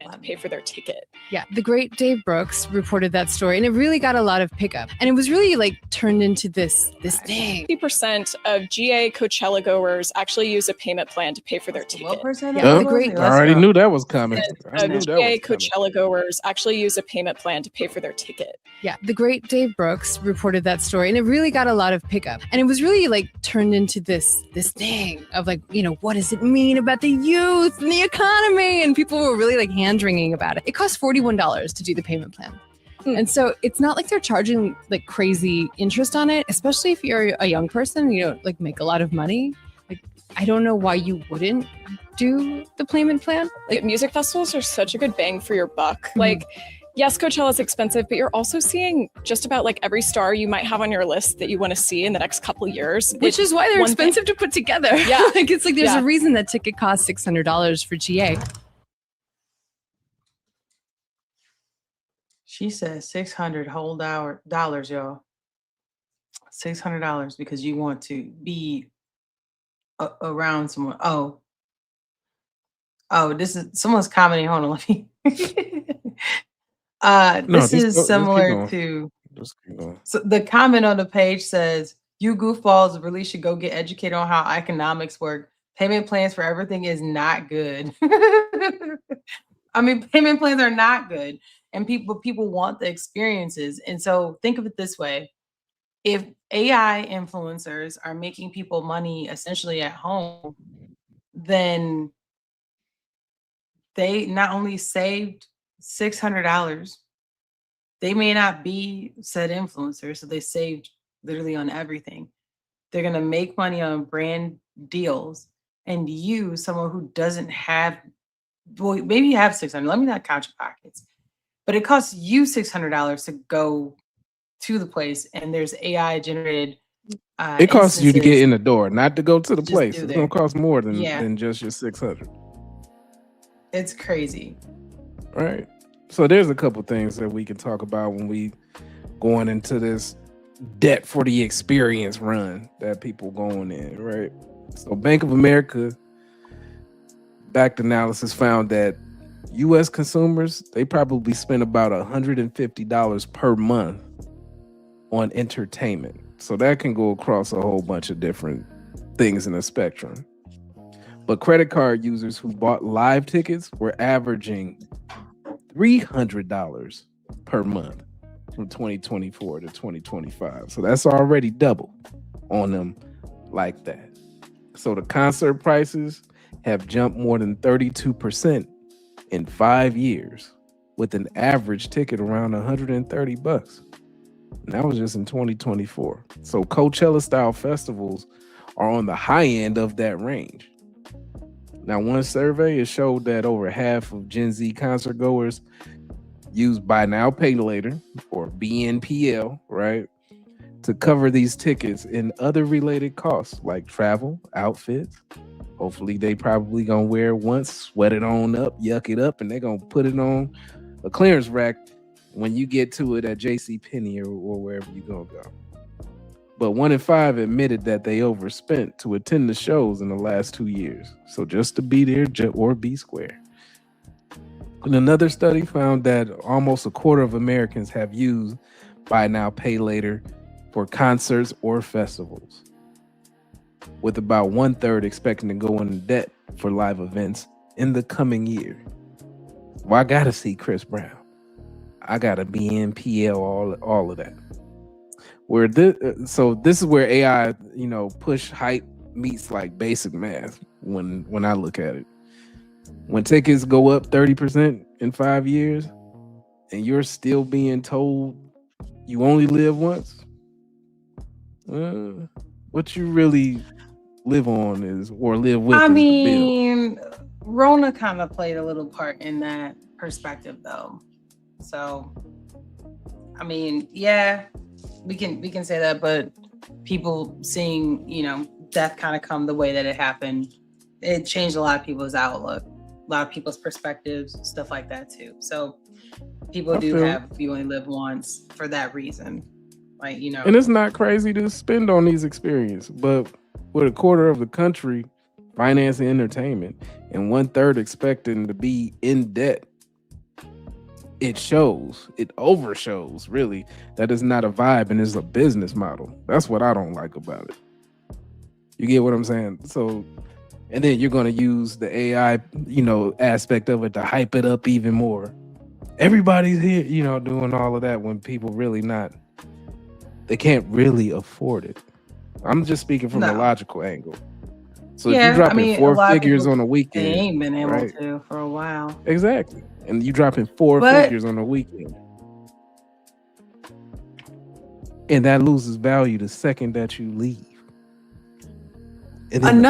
[SPEAKER 8] And to pay for their ticket.
[SPEAKER 9] Yeah, the great Dave Brooks reported that story, and it really got a lot of pickup. And it was really like turned into this thing.
[SPEAKER 8] 50% of GA Coachella goers actually use a payment plan to pay for their ticket.
[SPEAKER 2] What percent?
[SPEAKER 9] Yeah,
[SPEAKER 2] of
[SPEAKER 9] the
[SPEAKER 2] it
[SPEAKER 9] great-
[SPEAKER 2] was?
[SPEAKER 3] I already knew that was coming. I
[SPEAKER 8] Of
[SPEAKER 3] knew that
[SPEAKER 8] GA
[SPEAKER 3] was coming.
[SPEAKER 8] Coachella goers actually use a payment plan to pay for their ticket.
[SPEAKER 9] Yeah, the great Dave Brooks reported that story, and it really got a lot of pickup. And it was really like turned into this thing of like, what does it mean about the youth and the economy? And people were really like hand wringing about it. It costs $41 to do the payment plan. And so it's not like they're charging like crazy interest on it, especially if you're a young person, like make a lot of money. Like, I don't know why you wouldn't do the payment plan.
[SPEAKER 8] Like, music festivals are such a good bang for your buck. Like, yes, Coachella is expensive, but you're also seeing just about like every star you might have on your list that you want to see in the next couple of years.
[SPEAKER 9] Which is why they're expensive to put together.
[SPEAKER 8] Yeah.
[SPEAKER 9] Like, it's like there's a reason that ticket costs $600 for GA.
[SPEAKER 2] She says $600 whole dollars, y'all. $600 because you want to be around someone. Oh, this is someone's commenting. Hold on, let me. This is similar to.
[SPEAKER 3] Just keep going.
[SPEAKER 2] So the comment on the page says, "You goofballs really should go get educated on how economics work. Payment plans for everything is not good." I mean, payment plans are not good, and people want the experiences. And so think of it this way: if AI influencers are making people money essentially at home, then they not only saved $600, they may not be said influencers, so they saved literally on everything. They're going to make money on brand deals, and you, someone who doesn't have, well, maybe you have $600. Let me not count your pockets, but it costs you $600 to go to the place, and there's AI generated.
[SPEAKER 3] It costs you to get
[SPEAKER 2] instances.
[SPEAKER 3] in the door, not to go to the
[SPEAKER 2] Just
[SPEAKER 3] place.
[SPEAKER 2] do
[SPEAKER 3] It's
[SPEAKER 2] there.
[SPEAKER 3] gonna cost more than
[SPEAKER 2] Yeah.
[SPEAKER 3] just your 600.
[SPEAKER 2] It's crazy.
[SPEAKER 3] Right. So there's a couple things that we can talk about when we going into this debt for the experience run that people going in, right? So Bank of America backed analysis found that US consumers, they probably spend about $150 per month on entertainment. So that can go across a whole bunch of different things in the spectrum. But credit card users who bought live tickets were averaging $300 per month from 2024 to 2025. So that's already double on them like that. So the concert prices have jumped more than 32% in 5 years, with an average ticket around $130. And that was just in 2024. So Coachella style festivals are on the high end of that range. Now, one survey has showed that over half of Gen Z concert goers use Buy Now Pay Later, or BNPL, right, to cover these tickets and other related costs like travel, outfits. Hopefully they probably gonna wear it once, sweat it on up, yuck it up, and they're gonna put it on a clearance rack when you get to it at JCPenney or wherever you gonna go. But 1 in 5 admitted that they overspent to attend the shows in the last 2 years. So just to be there or be square. And another study found that almost a quarter of Americans have used Buy Now Pay Later for concerts or festivals. with about 1/3 expecting to go into debt for live events in the coming year. Well, I gotta see Chris Brown. I gotta be in PL, all of that. Where so this is where AI, push hype meets like basic math. When I look at it, when tickets go up 30% in 5 years, and you're still being told you only live once, what you really live on live with
[SPEAKER 2] I
[SPEAKER 3] is the bill.
[SPEAKER 2] mean, Rona kind of played a little part in that perspective, though. So, I mean, yeah, we can say that, but people seeing, death kind of come the way that it happened, it changed a lot of people's outlook, a lot of people's perspectives, stuff like that too. So, people do have "you only live once" for that reason, like
[SPEAKER 3] And it's not crazy to spend on these experiences, but with a quarter of the country financing entertainment and 1/3 expecting to be in debt, it overshows really that it's not a vibe and it's a business model. That's what I don't like about it. You get what I'm saying? So, and then you're going to use the AI, aspect of it to hype it up even more. Everybody's here, doing all of that when people really they can't really afford it. I'm just speaking from a logical angle. So if you're dropping 4 figures on a weekend,
[SPEAKER 2] they ain't been able to for a while.
[SPEAKER 3] Exactly. And you dropping 4 figures on a weekend. And that loses value the second that you leave. And then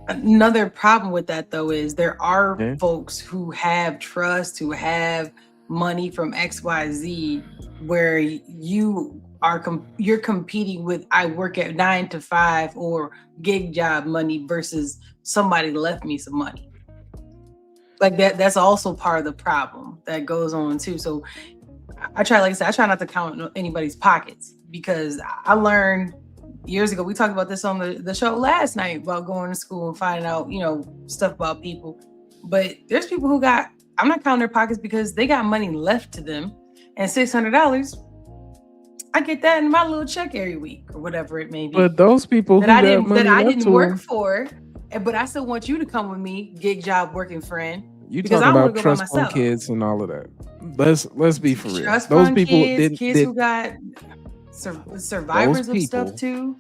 [SPEAKER 2] another problem with that though is there are folks who have trust, who have money from XYZ, where you're competing with I work at 9 to 5 or gig job money versus somebody left me some money. Like that's also part of the problem that goes on too. So I try not to count anybody's pockets, because I learned years ago, we talked about this on the show last night about going to school and finding out, stuff about people. But there's people who I'm not counting their pockets because they got money left to them, and $600, I get that in my little check every week or whatever it may be.
[SPEAKER 3] But those people
[SPEAKER 2] that I didn't work for, but I still want you to come with me, gig job working friend.
[SPEAKER 3] You talking about trust fund kids and all of that. Let's be for real.
[SPEAKER 2] Trust
[SPEAKER 3] those
[SPEAKER 2] fund
[SPEAKER 3] people
[SPEAKER 2] kids who got survivors of stuff too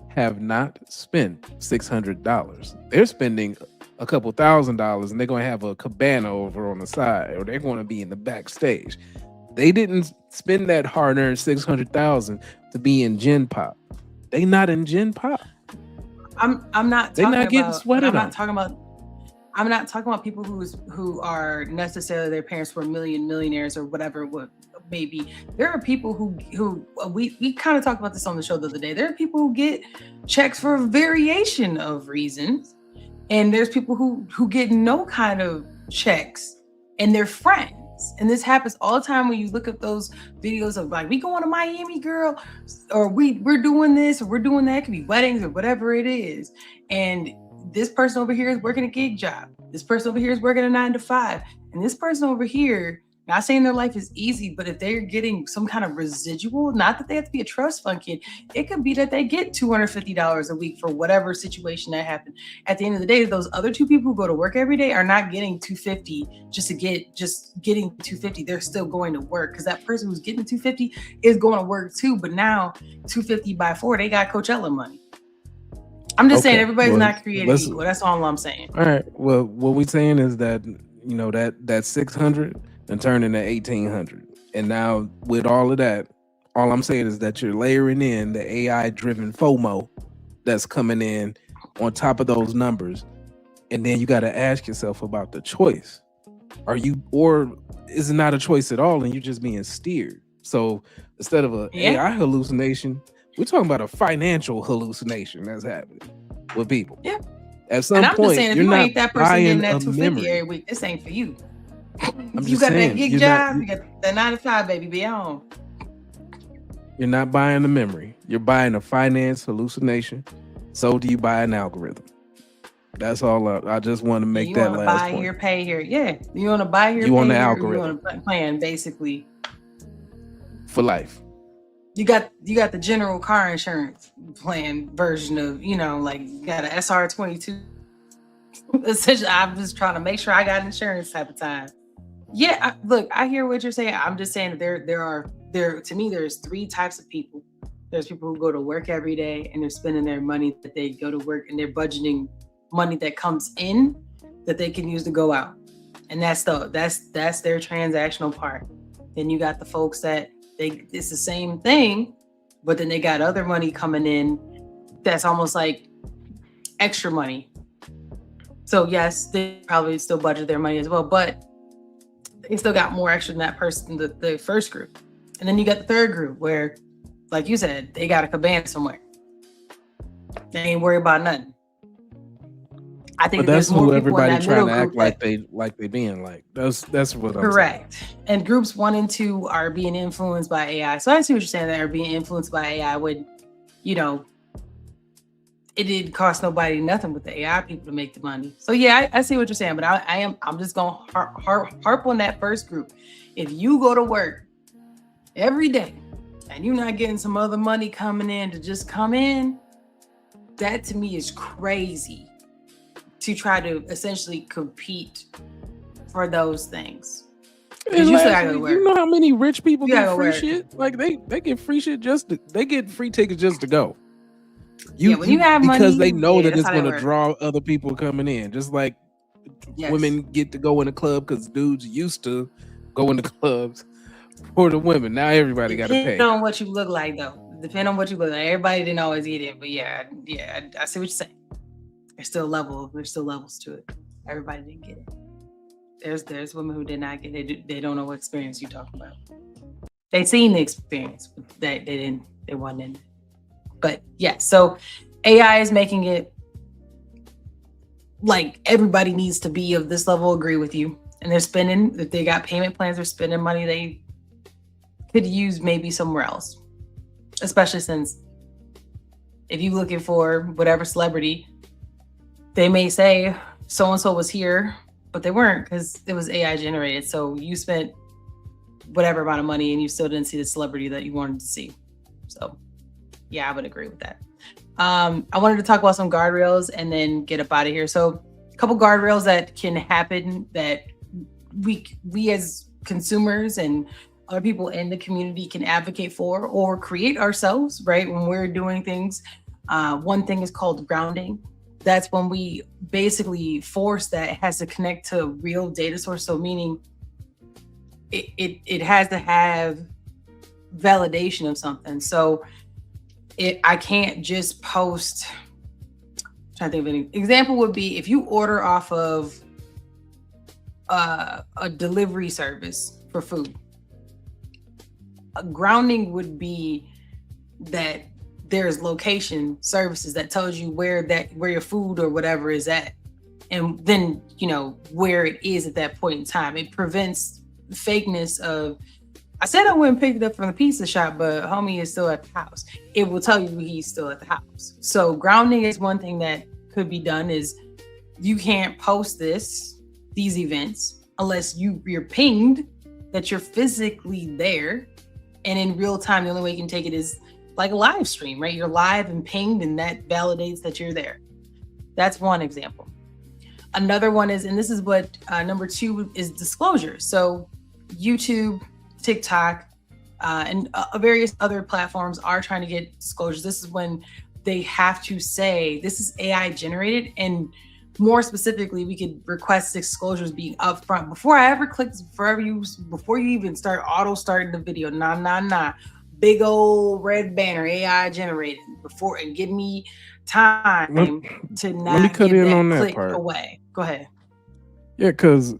[SPEAKER 3] have not spent $600. They're spending a couple $1,000s, and they're going to have a cabana over on the side, or they're going to be in the backstage. They didn't spend that hard-earned $600,000 to be in Gen Pop. They not in Gen Pop.
[SPEAKER 2] I'm not.
[SPEAKER 3] They're not getting sweated.
[SPEAKER 2] I'm not talking about people who are necessarily their parents were millionaires or whatever it may be. There are people who we kind of talked about this on the show the other day. There are people who get checks for a variation of reasons, and there's people who get no kind of checks, and they're friends. And this happens all the time when you look at those videos of like, we going to Miami, girl, or we're doing this or we're doing that. It could be weddings or whatever it is. And this person over here is working a gig job. This person over here is working a 9 to 5. And this person over here, not saying their life is easy, but if they're getting some kind of residual, not that they have to be a trust fund kid, it could be that they get $250 a week for whatever situation that happened. At the end of the day, those other two people who go to work every day are not getting $250 just getting $250. They're still going to work, because that person who's getting the $250 is going to work too. But now $250 by 4, they got Coachella money. I'm just saying everybody's not created equal. That's all I'm saying.
[SPEAKER 3] All right. Well, what we're saying is that, that 600 and turn into 1,800. And now with all of that, all I'm saying is that you're layering in the AI driven FOMO that's coming in on top of those numbers. And then you got to ask yourself about the choice. Or is it not a choice at all and you're just being steered? So instead of an AI hallucination, we're talking about a financial hallucination that's happening with people.
[SPEAKER 2] Yeah.
[SPEAKER 3] At some point,
[SPEAKER 2] just saying, if
[SPEAKER 3] you're
[SPEAKER 2] you
[SPEAKER 3] not
[SPEAKER 2] ain't that person
[SPEAKER 3] buying
[SPEAKER 2] getting that $250
[SPEAKER 3] memory.
[SPEAKER 2] every week, this ain't for you.
[SPEAKER 3] You got
[SPEAKER 2] that gig job, you got that 9 to 5, baby, be home.
[SPEAKER 3] You're not buying the memory. You're buying a finance hallucination. So do you buy an algorithm? That's all. I just want to make that last point. You want to
[SPEAKER 2] buy here, pay here. Yeah. You want to buy here,
[SPEAKER 3] you
[SPEAKER 2] pay
[SPEAKER 3] on the
[SPEAKER 2] here,
[SPEAKER 3] algorithm.
[SPEAKER 2] you want to plan, basically.
[SPEAKER 3] For life.
[SPEAKER 2] You got the general car insurance plan version of, like you got a SR22. Essentially, I'm just trying to make sure I got insurance type of time. Yeah, look, I hear what you're saying. I'm just saying that to me, there's three types of people. There's people who go to work every day and they're spending their money that they go to work, and they're budgeting money that comes in that they can use to go out. And that's their transactional part. Then you got the folks that it's the same thing, but then they got other money coming in that's almost like extra money. So yes, they probably still budget their money as well, but they still got more extra than that person, the first group. And then you got the third group where, like you said, they got a cabana somewhere. They ain't worried about nothing. I think
[SPEAKER 3] but that's
[SPEAKER 2] there's more
[SPEAKER 3] who
[SPEAKER 2] people in
[SPEAKER 3] everybody
[SPEAKER 2] that
[SPEAKER 3] trying
[SPEAKER 2] middle
[SPEAKER 3] to
[SPEAKER 2] group
[SPEAKER 3] act like they being like. That's what I'm
[SPEAKER 2] correct.
[SPEAKER 3] saying.
[SPEAKER 2] And groups 1 and 2 are being influenced by AI. So I see what you're saying. They are being influenced by AI when, it didn't cost nobody nothing but the AI people to make the money. So yeah, I see what you're saying, but I'm just gonna harp on that first group. If you go to work every day and you're not getting some other money coming in to just come in, that to me is crazy to try to essentially compete for those things.
[SPEAKER 3] And
[SPEAKER 2] You still gotta go to work.
[SPEAKER 3] you know how many rich people
[SPEAKER 2] You gotta
[SPEAKER 3] get
[SPEAKER 2] go
[SPEAKER 3] free
[SPEAKER 2] work.
[SPEAKER 3] shit? Like they get free shit they get free tickets just to go.
[SPEAKER 2] When you have money,
[SPEAKER 3] because they know that
[SPEAKER 2] that's
[SPEAKER 3] it's
[SPEAKER 2] how they
[SPEAKER 3] going to
[SPEAKER 2] work.
[SPEAKER 3] draw other people coming in. Just like
[SPEAKER 2] Yes.
[SPEAKER 3] women get to go in the club because dudes used to go in the clubs for the women. Now everybody got to pay.
[SPEAKER 2] Depending on what you look like, though. Depending on what you look like. Everybody didn't always get it, but yeah, I see what you're saying. There's still levels to it. Everybody didn't get it. There's women who did not get it. They don't know what experience you're talking about. They seen the experience, but they wasn't in it. But yeah, so AI is making it like everybody needs to be of this level. Agree with you. And they're spending, if they got payment plans, they're spending money they could use maybe somewhere else. Especially since if you're looking for whatever celebrity, they may say so-and-so was here, but they weren't because it was AI generated. So you spent whatever amount of money and you still didn't see the celebrity that you wanted to see. So yeah, I would agree with that. I wanted to talk about some guardrails and then get up out of here. So a couple guardrails that can happen that we as consumers and other people in the community can advocate for or create ourselves, right? When we're doing things. One thing is called grounding. That's when we basically force that it has to connect to a real data source. So meaning it has to have validation of something. So I can't just post. I'm trying to think of an example would be if you order off of a delivery service for food. A grounding would be that there's location services that tells you where your food or whatever is at, and then where it is at that point in time. It prevents fakeness of, I said I went and picked it up from the pizza shop, but homie is still at the house. It will tell you he's still at the house. So grounding is one thing that could be done. Is you can't post these events unless you're pinged that you're physically there, and in real time. The only way you can take it is like a live stream, right? You're live and pinged, and that validates that you're there. That's one example. Another one is, and this is what number 2 is, disclosure. So YouTube, TikTok, and various other platforms are trying to get disclosures. This is when they have to say this is AI generated, and more specifically, we could request disclosures being upfront before I ever click, before you even start auto starting the video. Nah. Big old red banner, AI generated, before, and give me time to not
[SPEAKER 3] let me cut in on that
[SPEAKER 2] click
[SPEAKER 3] part.
[SPEAKER 2] away. Go ahead.
[SPEAKER 3] Yeah, because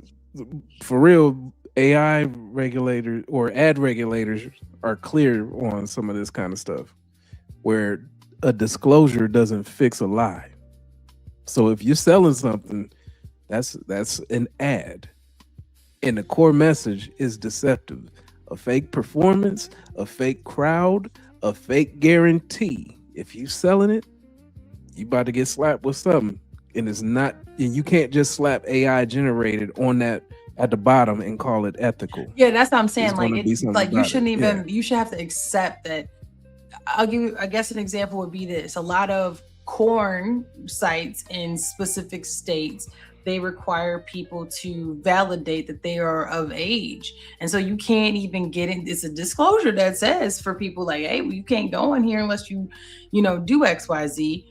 [SPEAKER 3] for real, AI regulators or ad regulators are clear on some of this kind of stuff, where a disclosure doesn't fix a lie. So if you're selling something, that's an ad, and the core message is deceptive. A fake performance, a fake crowd, a fake guarantee. If you selling it, you about to get slapped with something, and it's not. And you can't just slap AI generated on that at the bottom and call it ethical.
[SPEAKER 2] Yeah, that's what I'm saying.
[SPEAKER 3] Like you shouldn't
[SPEAKER 2] even. You should have to accept that I'll give you, I guess an example would be this. A lot of corn sites in specific states, they require people to validate that they are of age. And so you can't even get in. It's a disclosure that says for people like, hey, well, you can't go in here unless you do X, Y, Z.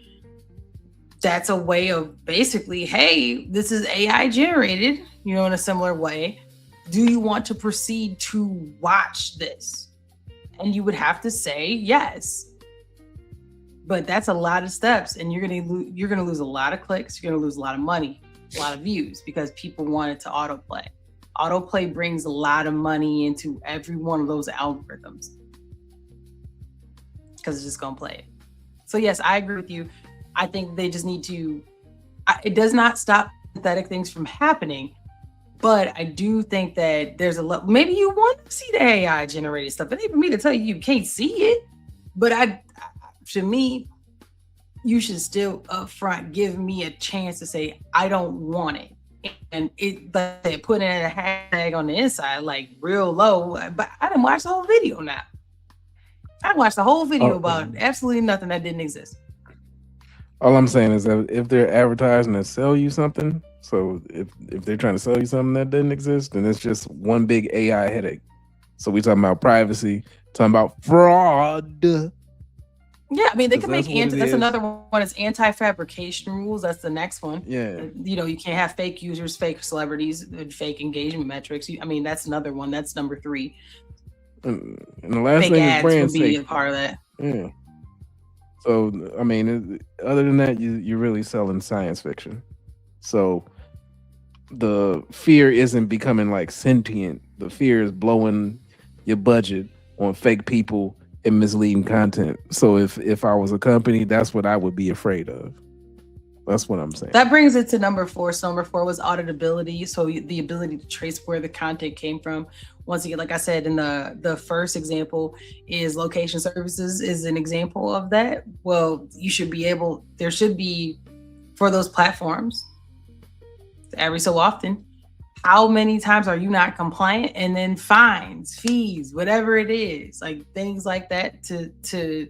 [SPEAKER 2] That's a way of basically, hey, this is AI generated, in a similar way. Do you want to proceed to watch this? And you would have to say yes. But that's a lot of steps, and you're gonna lose a lot of clicks. You're gonna lose a lot of money, a lot of views, because people want it to autoplay. Autoplay brings a lot of money into every one of those algorithms because it's just gonna play it. So yes, I agree with you. I think they just need to. It does not stop pathetic things from happening, but I do think that there's a lot. Maybe you want to see the AI generated stuff, but even me to tell you can't see it. But to me, you should still upfront give me a chance to say I don't want it, and they put in a hashtag on the inside like real low. But I didn't watch the whole video. Now I watched the whole video about absolutely nothing that didn't exist.
[SPEAKER 3] All I'm saying is that if they're advertising to sell you something, so if they're trying to sell you something that didn't exist, then it's just one big AI headache. So we talking about privacy, talking about fraud.
[SPEAKER 2] Yeah, I mean they can make that's another one. It's anti-fabrication rules. That's the next one.
[SPEAKER 3] Yeah,
[SPEAKER 2] you can't have fake users, fake celebrities, and fake engagement metrics. I mean that's another one. That's number 3.
[SPEAKER 3] And the last
[SPEAKER 2] fake
[SPEAKER 3] thing
[SPEAKER 2] ads
[SPEAKER 3] is brand
[SPEAKER 2] would be
[SPEAKER 3] safety.
[SPEAKER 2] a part of that.
[SPEAKER 3] Yeah. So I mean, other than that, you're really selling science fiction. So the fear isn't becoming like sentient. The fear is blowing your budget on fake people and misleading content. So if I was a company, that's what I would be afraid of. That's what I'm saying.
[SPEAKER 2] That brings it to number 4. So number 4 was auditability. So the ability to trace where the content came from. Once again, like I said in the first example, is location services is an example of that. Well, there should be for those platforms every so often. How many times are you not compliant? And then fines, fees, whatever it is, like things like that to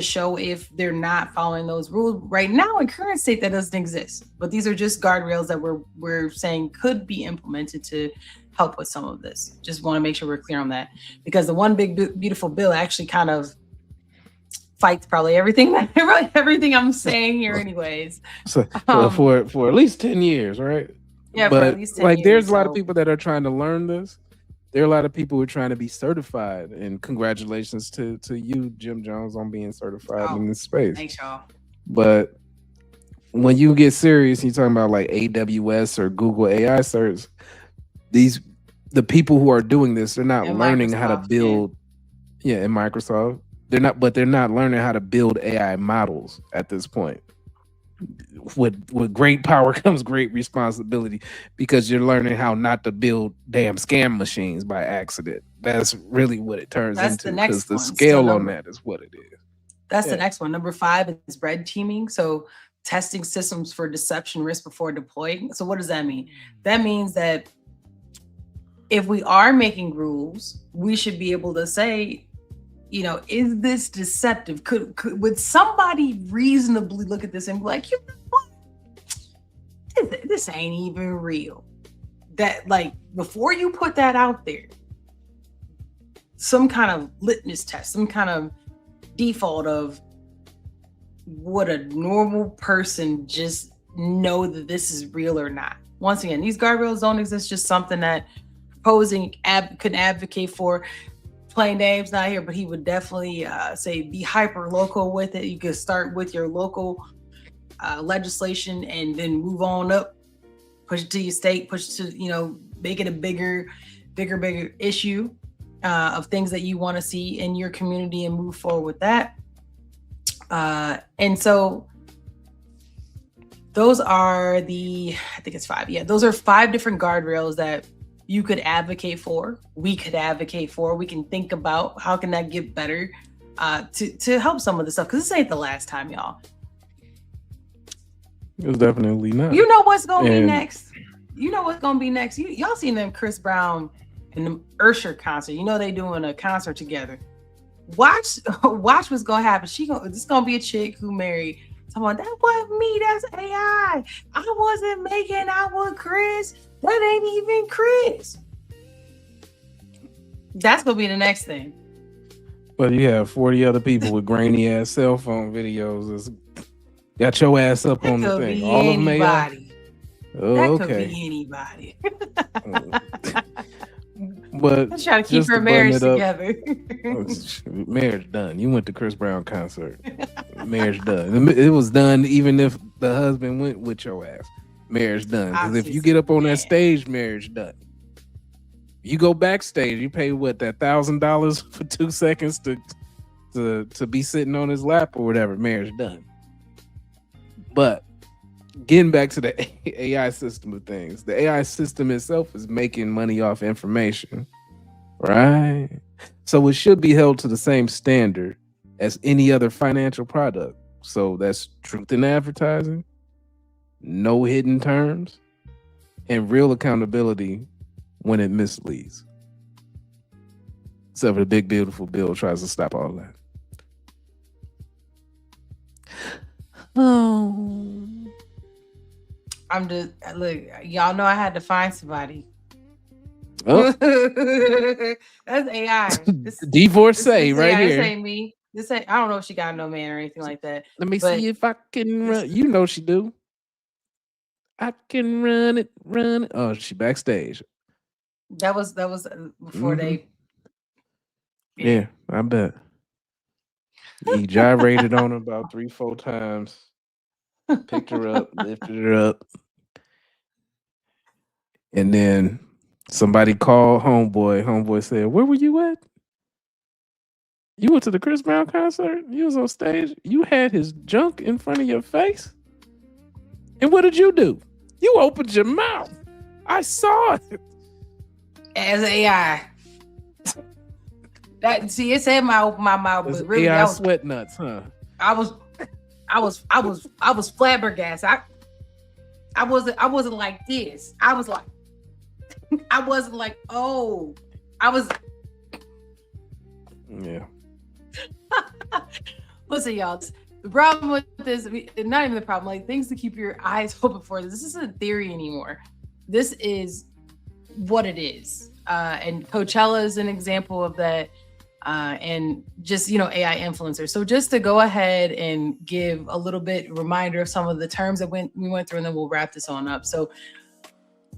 [SPEAKER 2] show if they're not following those rules. Right now in current state, that doesn't exist. But these are just guardrails that we're saying could be implemented to help with some of this. Just want to make sure we're clear on that, because the one big beautiful bill actually kind of fights probably everything I'm saying here anyways.
[SPEAKER 3] So for at least 10 years, right?
[SPEAKER 2] Yeah,
[SPEAKER 3] but
[SPEAKER 2] for at least 10
[SPEAKER 3] like
[SPEAKER 2] years,
[SPEAKER 3] there's a lot of people that are trying to learn this. There are a lot of people who are trying to be certified, and congratulations to you, Jim Jones, on being certified in this space.
[SPEAKER 2] Thanks, y'all.
[SPEAKER 3] But when you get serious, you're talking about like AWS or Google AI search. The people who are doing this, they're not learning how to build. Yeah, in Microsoft, they're not learning how to build AI models at this point. With great power comes great responsibility, because you're learning how not to build damn scam machines by accident. That's really what it turns into, because the scale on that is what it is.
[SPEAKER 2] That's the next one. Number 5 is red teaming. So testing systems for deception risk before deploying. So what does that mean? That means that if we are making rules, we should be able to say, is this deceptive? Would somebody reasonably look at this and be like, you know what? This ain't even real. That, like, before you put that out there, some kind of litmus test, some kind of default of would a normal person just know that this is real or not? Once again, these guardrails don't exist, just something that proposing could advocate for. Plain names not here, but he would definitely say be hyper local with it. You could start with your local legislation and then move on up, push it to your state, push it to, make it a bigger issue of things that you want to see in your community and move forward with that. And so those are I think it's 5. Yeah, those are 5 different guardrails that you could advocate for, we could advocate for, we can think about how can that get better to help some of the stuff, because this ain't the last time, y'all.
[SPEAKER 3] It's definitely not.
[SPEAKER 2] You know what's gonna be next. Y'all seen them Chris Brown and the Usher concert. They doing a concert together. Watch what's gonna happen. This gonna be a chick who married. Someone that wasn't me. That's AI. I wasn't making out with Chris. That ain't even Chris. That's gonna be the next thing.
[SPEAKER 3] But you have 40 other people with grainy ass cell phone videos. That's got your ass up on the thing. All of them AI. Oh,
[SPEAKER 2] that
[SPEAKER 3] okay.
[SPEAKER 2] Could be anybody.
[SPEAKER 3] But
[SPEAKER 2] I'm trying to keep her marriage together.
[SPEAKER 3] Marriage done. You went to Chris Brown concert. Marriage done. It was done even if the husband went with your ass. Marriage done. Because if you get up on that stage, marriage done. You go backstage, you pay what, that $1,000 for 2 seconds to be sitting on his lap or whatever. Marriage done. But getting back to the AI system of things, the AI system itself is making money off information, right? So it should be held to the same standard as any other financial product. So that's truth in advertising, no hidden terms, and real accountability when it misleads. Except for the big beautiful bill tries to stop all that. Oh.
[SPEAKER 2] I'm just look, y'all know I had to find somebody.
[SPEAKER 3] Oh.
[SPEAKER 2] That's AI.
[SPEAKER 3] Divorcee right
[SPEAKER 2] AI.
[SPEAKER 3] here.
[SPEAKER 2] This ain't me. This ain't. I don't know if she got no man or anything like that.
[SPEAKER 3] Let me see if I can run. You know she do. I can run it. Oh, she backstage.
[SPEAKER 2] That was before they.
[SPEAKER 3] Yeah, I bet. He gyrated on her about 3-4 times. Picked her up, lifted her up. And then somebody called homeboy. Homeboy said, "Where were you at? You went to the Chris Brown concert? You was on stage? You had his junk in front of your face? And what did you do? You opened your mouth. I saw it."
[SPEAKER 2] As AI. That see, it said I opened my mouth, but really
[SPEAKER 3] AI
[SPEAKER 2] that was
[SPEAKER 3] sweat nuts, huh?
[SPEAKER 2] I was flabbergasted. I wasn't like this. I wasn't like, oh, I was.
[SPEAKER 3] Yeah.
[SPEAKER 2] Listen, y'all. The problem with this, not even the problem, like things to keep your eyes open for. This isn't theory anymore. This is what it is. And Coachella is an example of that. And just, AI influencers. So just to go ahead and give a little bit reminder of some of the terms that we went through, and then we'll wrap this on up. So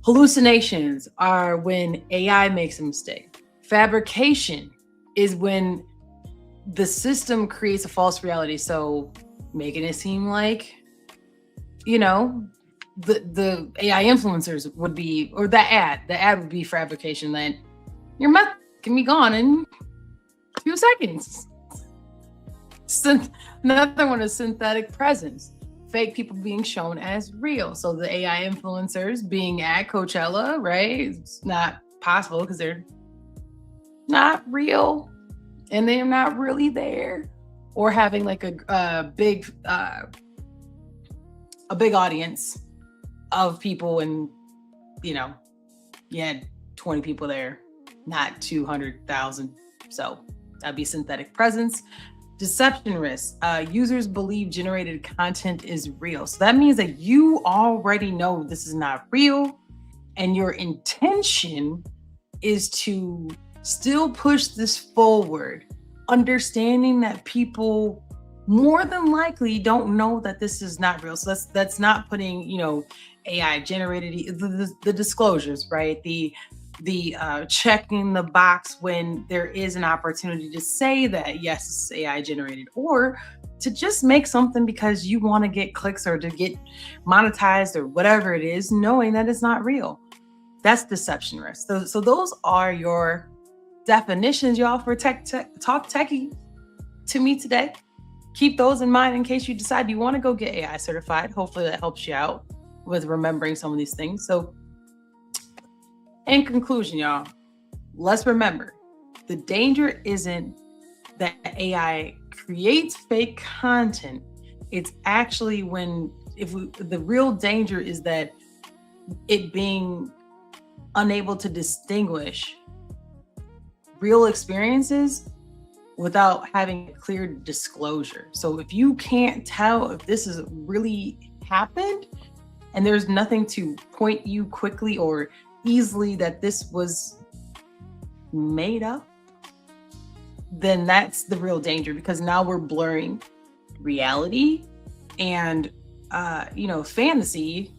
[SPEAKER 2] hallucinations are when AI makes a mistake. Fabrication is when the system creates a false reality. So making it seem like, the AI influencers would be, or the ad would be fabrication. Then your mouth can be gone in a few seconds. Another one is synthetic presence. Fake people being shown as real. So the AI influencers being at Coachella, right? It's not possible because they're not real and they're not really there. Or having like a big audience of people, and you had 20 people there, not 200,000. So that'd be synthetic presence. Deception risk. Users believe generated content is real. So that means that you already know this is not real, and your intention is to still push this forward, understanding that people more than likely don't know that this is not real. So that's not putting, AI generated, the disclosures, right? The checking the box when there is an opportunity to say that, yes, it's AI generated, or to just make something because you want to get clicks or to get monetized or whatever it is, knowing that it's not real. That's deception risk. So those are your definitions, y'all, for Talk Techie to me today. Keep those in mind in case you decide you want to go get AI certified. Hopefully that helps you out with remembering some of these things. So in conclusion, y'all, let's remember the danger isn't that AI creates fake content. It's actually the real danger is that it being unable to distinguish real experiences without having clear disclosure. So if you can't tell if this is really happened and there's nothing to point you quickly or easily that this was made up, then that's the real danger, because now we're blurring reality and fantasy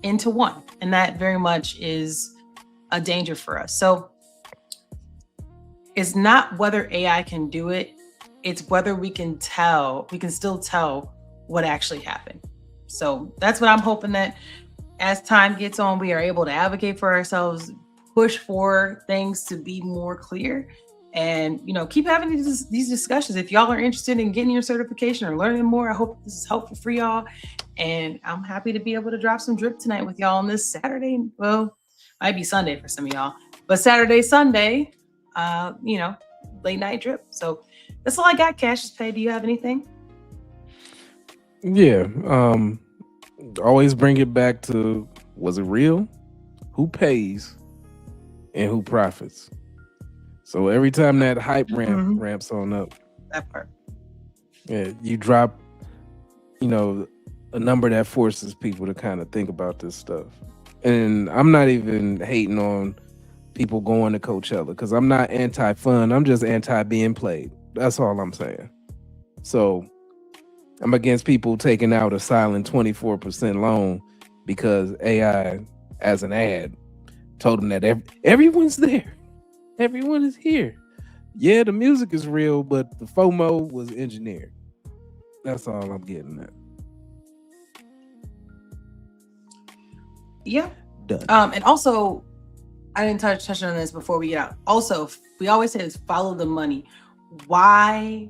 [SPEAKER 2] into one, and that very much is a danger for us. So it's not whether AI can do it, it's whether we can still tell what actually happened. So that's what I'm hoping, that as time gets on, we are able to advocate for ourselves, push for things to be more clear, and keep having these discussions. If y'all are interested in getting your certification or learning more, I hope this is helpful for y'all. And I'm happy to be able to drop some drip tonight with y'all on this Saturday. Well, might be Sunday for some of y'all, but Saturday, Sunday, late night drip. So that's all I got. Cassius Pay, do you have anything?
[SPEAKER 3] Yeah. Always bring it back to, was it real? Who pays and who profits? So every time that hype ramps on up,
[SPEAKER 2] that part,
[SPEAKER 3] yeah, you drop, a number that forces people to kind of think about this stuff. And I'm not even hating on people going to Coachella, because I'm not anti-fun. I'm just anti-being played. That's all I'm saying. So I'm against people taking out a silent 24% loan because AI, as an ad, told them that everyone's there. Everyone is here. Yeah, the music is real, but the FOMO was engineered. That's all I'm getting at.
[SPEAKER 2] Yeah.
[SPEAKER 3] Done.
[SPEAKER 2] And also, I didn't touch on this before we get out. Also, we always say is follow the money. Why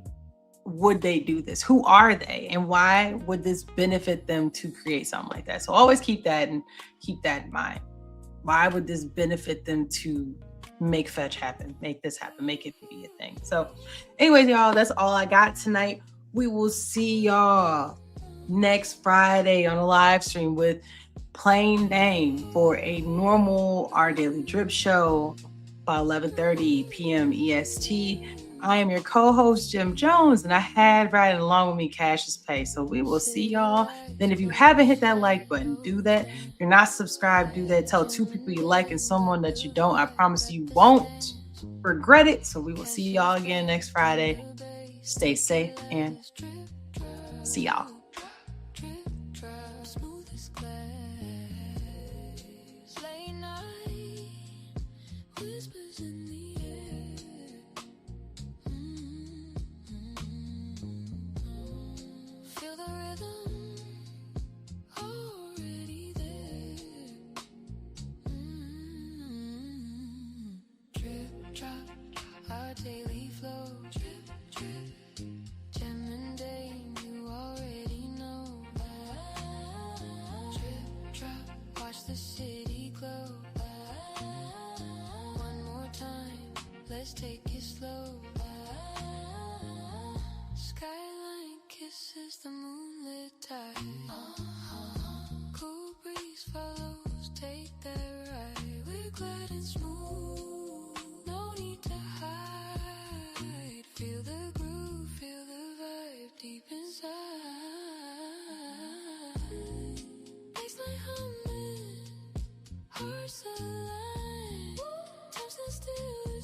[SPEAKER 2] would they do this? Who are they? And why would this benefit them to create something like that? So always keep that in mind. Why would this benefit them to make fetch happen, make this happen, make it be a thing? So anyways, y'all, that's all I got tonight. We will see y'all next Friday on a live stream with Plain Name for a normal Our Daily Drip show by 11:30 p.m. EST. I am your co-host, Jim Jones, and I had riding along with me Cassius Pay. So we will see y'all. Then if you haven't hit that like button, do that. If you're not subscribed, do that. Tell 2 people you like and someone that you don't. I promise you won't regret it. So we will see y'all again next Friday. Stay safe and see y'all.